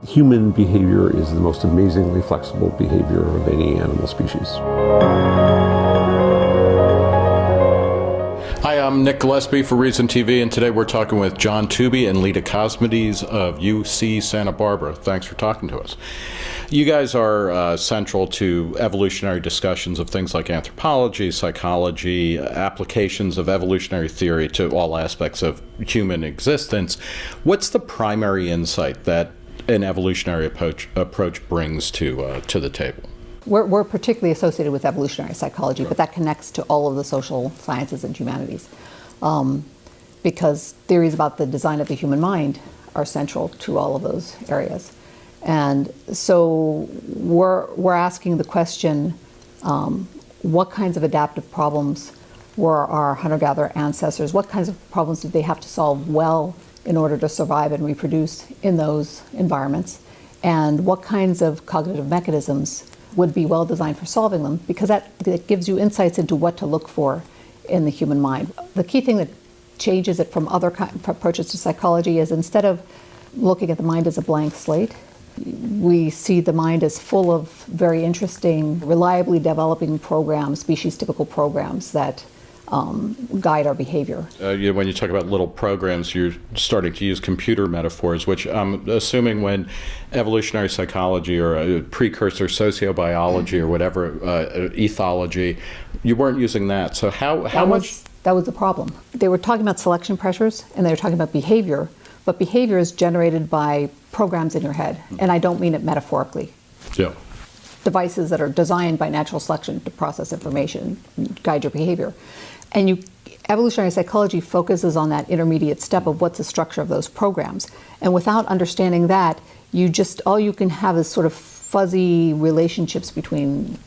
Human behavior is the most amazingly flexible behavior of any animal species. Hi, I'm Nick Gillespie for Reason TV, and today we're talking with John Tooby and Leda Cosmides of UC Santa Barbara. Thanks for talking to us. You guys are central to evolutionary discussions of things like anthropology, psychology, applications of evolutionary theory to all aspects of human existence. What's the primary insight that an evolutionary approach brings to the table? We're particularly associated with evolutionary psychology, but that connects to all of the social sciences and humanities, because theories about the design of the human mind are central to all of those areas. And so we're asking the question, what kinds of adaptive problems were our hunter-gatherer ancestors, what kinds of problems did they have to solve well in order to survive and reproduce in those environments, and what kinds of cognitive mechanisms would be well designed for solving them, because that gives you insights into what to look for in the human mind. The key thing that changes it from other approaches to psychology is, instead of looking at the mind as a blank slate, we see the mind as full of very interesting, reliably developing programs, species-typical programs that guide our behavior. When you talk about little programs, you're starting to use computer metaphors, which I'm assuming when evolutionary psychology or a precursor sociobiology or whatever, ethology, you weren't using that. So how much? That was the problem. They were talking about selection pressures and they were talking about behavior, but behavior is generated by programs in your head, and I don't mean it metaphorically. Yeah. Devices that are designed by natural selection to process information, guide your behavior. And evolutionary psychology focuses on that intermediate step of what's the structure of those programs. And without understanding that, all you can have is sort of fuzzy relationships between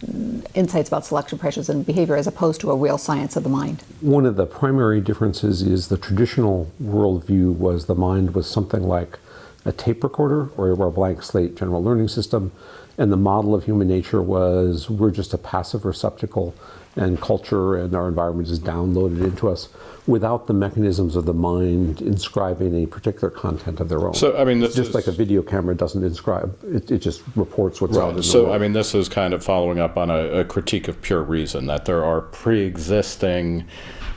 insights about selection pressures and behavior, as opposed to a real science of the mind. One of the primary differences is the traditional worldview was the mind was something like a tape recorder or a blank slate general learning system. And the model of human nature was we're just a passive receptacle, and culture and our environment is downloaded into us without the mechanisms of the mind inscribing a particular content of their own. So, I mean, this just like a video camera doesn't inscribe, it just reports what's out in the So, world. I mean, this is kind of following up on a critique of pure reason, that there are pre-existing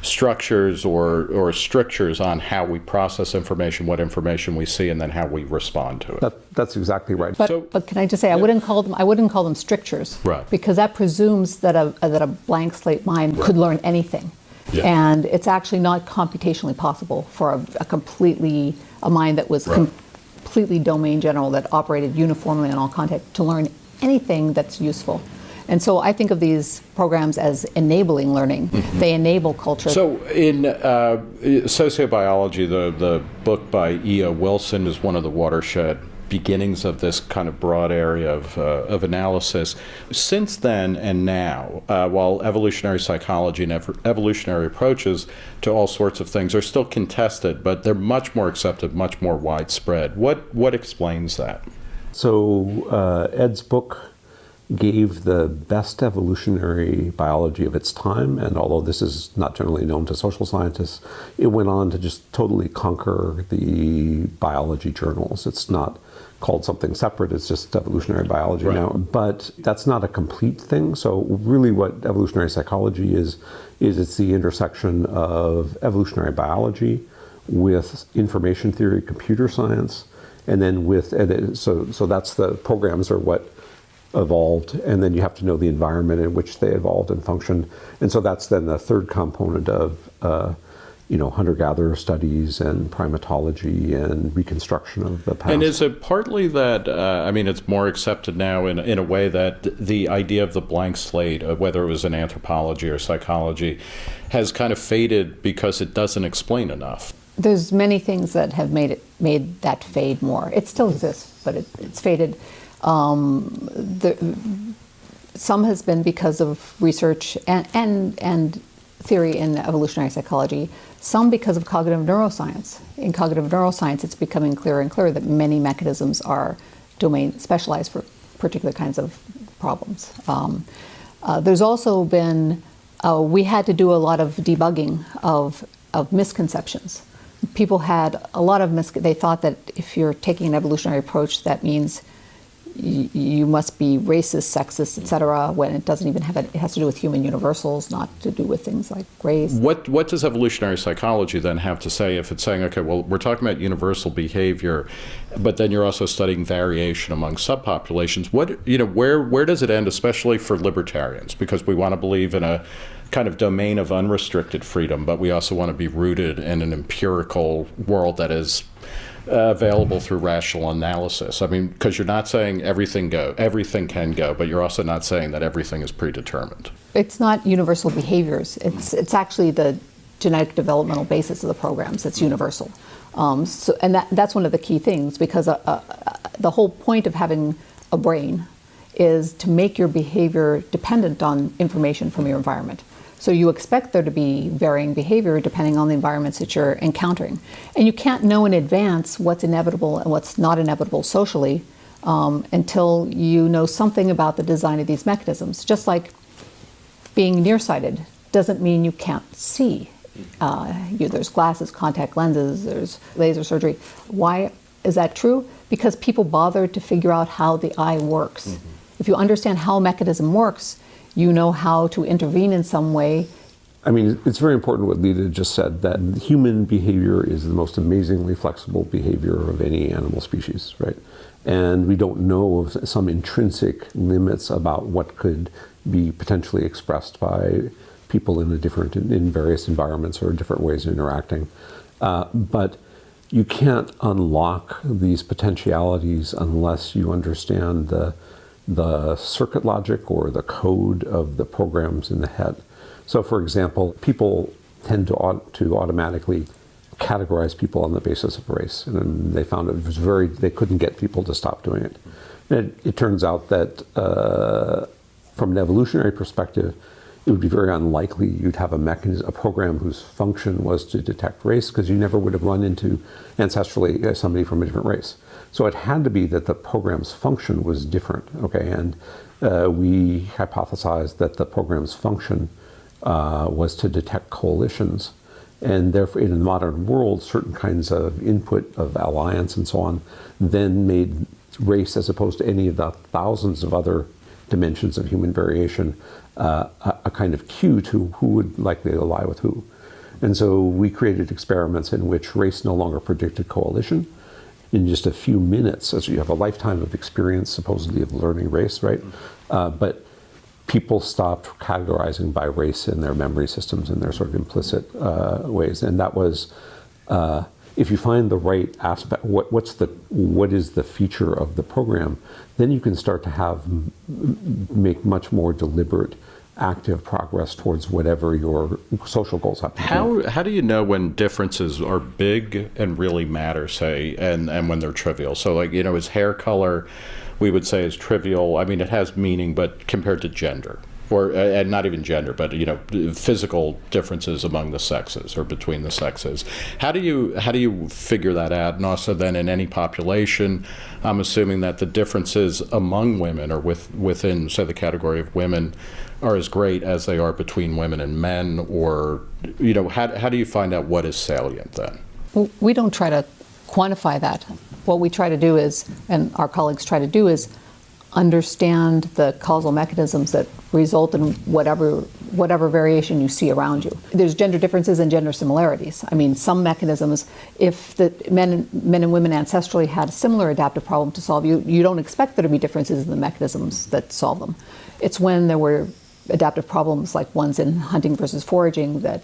structures or strictures on how we process information, what information we see, and then how we respond to it. That's exactly right. But can I just say, I wouldn't call them strictures, right? Because that presumes that a blank slate mind could learn anything, and it's actually not computationally possible for a mind that was completely domain general, that operated uniformly in all context, to learn anything that's useful. And so I think of these programs as enabling learning. Mm-hmm. They enable culture. So in sociobiology, the book by E.O. Wilson is one of the watershed beginnings of this kind of broad area of analysis. Since then and now, while evolutionary psychology and evolutionary approaches to all sorts of things are still contested, but they're much more accepted, much more widespread. What explains that? So Ed's book gave the best evolutionary biology of its time, and although this is not generally known to social scientists, it went on to just totally conquer the biology journals. It's not called something separate, it's just evolutionary biology now. But that's not a complete thing. So really what evolutionary psychology is it's the intersection of evolutionary biology with information theory, computer science, and then so that's the programs are what evolved, and then you have to know the environment in which they evolved and functioned. And so that's then the third component of hunter-gatherer studies and primatology and reconstruction of the past. And is it partly that, it's more accepted now in a way that the idea of the blank slate, whether it was in anthropology or psychology, has kind of faded because it doesn't explain enough? There's many things that have made that fade more. It still exists, but it's faded. Some has been because of research and theory in evolutionary psychology, some because of cognitive neuroscience. In cognitive neuroscience, it's becoming clearer and clearer that many mechanisms are domain specialized for particular kinds of problems. There's also been, we had to do a lot of debugging of misconceptions. people had a lot of they thought that if you're taking an evolutionary approach, that means you must be racist, sexist, etc., when it doesn't even have it has to do with human universals, not to do with things like race. What does evolutionary psychology then have to say if it's saying, okay, well, we're talking about universal behavior, but then you're also studying variation among subpopulations? Where does it end, especially for libertarians? Because we want to believe in a kind of domain of unrestricted freedom, but we also want to be rooted in an empirical world that is available through rational analysis. I mean, because you're not saying everything can go, but you're also not saying that everything is predetermined. It's not universal behaviors. It's actually the genetic developmental basis of the programs. It's universal. And that's one of the key things, because the whole point of having a brain is to make your behavior dependent on information from your environment. So you expect there to be varying behavior depending on the environments that you're encountering. And you can't know in advance what's inevitable and what's not inevitable socially until you know something about the design of these mechanisms. Just like being nearsighted doesn't mean you can't see. There's glasses, contact lenses, there's laser surgery. Why is that true? Because people bothered to figure out how the eye works. Mm-hmm. If you understand how a mechanism works, you know how to intervene in some way. I mean, it's very important what Leda just said, that human behavior is the most amazingly flexible behavior of any animal species, right? And we don't know of some intrinsic limits about what could be potentially expressed by people in various environments or different ways of interacting. But you can't unlock these potentialities unless you understand the circuit logic or the code of the programs in the head. So, for example, people tend to automatically categorize people on the basis of race, and they found they couldn't get people to stop doing it. And it turns out that from an evolutionary perspective, it would be very unlikely you'd have a program whose function was to detect race, because you never would have run into ancestrally somebody from a different race. So it had to be that the program's function was different, okay? And we hypothesized that the program's function was to detect coalitions. And therefore, in the modern world, certain kinds of input of alliance and so on then made race, as opposed to any of the thousands of other dimensions of human variation, a kind of cue to who would likely ally with who. And so we created experiments in which race no longer predicted coalition. In just a few minutes, as you have a lifetime of experience, supposedly, of learning race, right? But people stopped categorizing by race in their memory systems in their sort of implicit ways. And that was, if you find the right aspect, what is the feature of the program, then you can start to make much more deliberate, active progress towards whatever your social goals have to be. How do you know when differences are big and really matter, say, and when they're trivial? So, like, is hair color, we would say, is trivial. I mean, it has meaning, but compared to gender, and not even gender, but physical differences among the sexes or between the sexes. How do you figure that out? And also, then, in any population, I'm assuming that the differences among women or within, say, the category of women are as great as they are between women and men, or how do you find out what is salient then? Well, we don't try to quantify that. What we try to do is, and our colleagues try to do, is understand the causal mechanisms that result in whatever variation you see around you. There's gender differences and gender similarities. I mean, some mechanisms, if the men and women ancestrally had a similar adaptive problem to solve, you don't expect there to be differences in the mechanisms that solve them. It's when there were adaptive problems like ones in hunting versus foraging that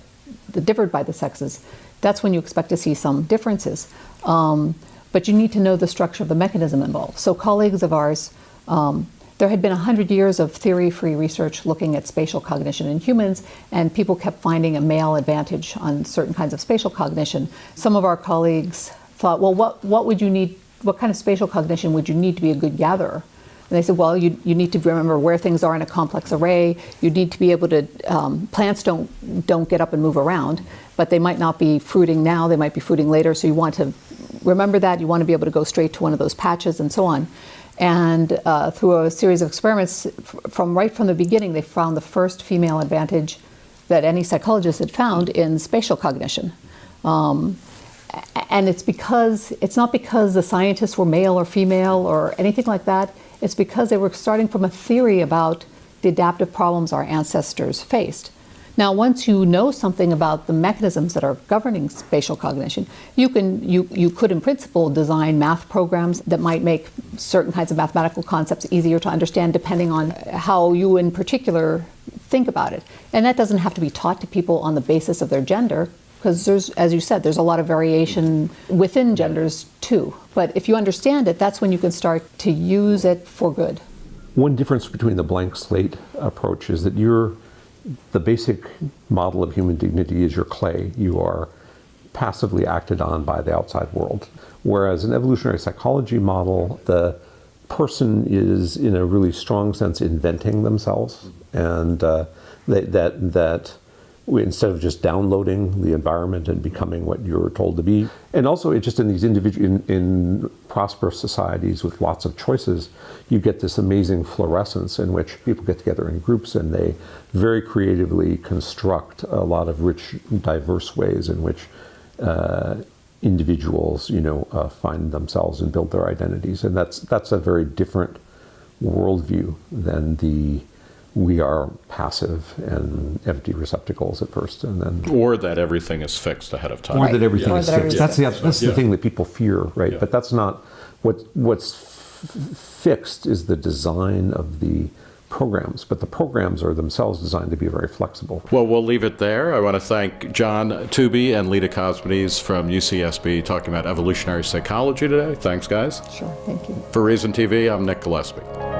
differed by the sexes, that's when you expect to see some differences. But you need to know the structure of the mechanism involved. So colleagues of ours, there had been 100 years of theory-free research looking at spatial cognition in humans, and people kept finding a male advantage on certain kinds of spatial cognition. Some of our colleagues thought, well, what would you need, what kind of spatial cognition would you need to be a good gatherer? And they said, well, you need to remember where things are in a complex array. You need to be able to, plants don't get up and move around, but they might not be fruiting now, they might be fruiting later, so you want to remember that, you want to be able to go straight to one of those patches and so on. And through a series of experiments, right from the beginning, they found the first female advantage that any psychologist had found in spatial cognition. And it's not because the scientists were male or female or anything like that. It's because they were starting from a theory about the adaptive problems our ancestors faced. Now, once you know something about the mechanisms that are governing spatial cognition, you could, in principle, design math programs that might make certain kinds of mathematical concepts easier to understand depending on how you, in particular, think about it. And that doesn't have to be taught to people on the basis of their gender, because there's, as you said, there's a lot of variation within genders too. But if you understand it, that's when you can start to use it for good. One difference between the blank slate approach is that the basic model of human dignity is your clay. You are passively acted on by the outside world. Whereas in evolutionary psychology model, the person is, in a really strong sense, inventing themselves, and that instead of just downloading the environment and becoming what you're told to be. And also, it's just in these in prosperous societies with lots of choices, you get this amazing fluorescence in which people get together in groups and they very creatively construct a lot of rich, diverse ways in which individuals, find themselves and build their identities. And that's a very different worldview than we are passive and empty receptacles at first, and then or that everything is fixed ahead of time. Or that everything is fixed. That's Yeah. the thing that people fear, right? Yeah. But that's not what's fixed is the design of the programs, but the programs are themselves designed to be very flexible. Well, we'll leave it there. I want to thank John Tooby and Leda Cosmides from UCSB talking about evolutionary psychology today. Thanks, guys. Sure, thank you. For Reason TV, I'm Nick Gillespie.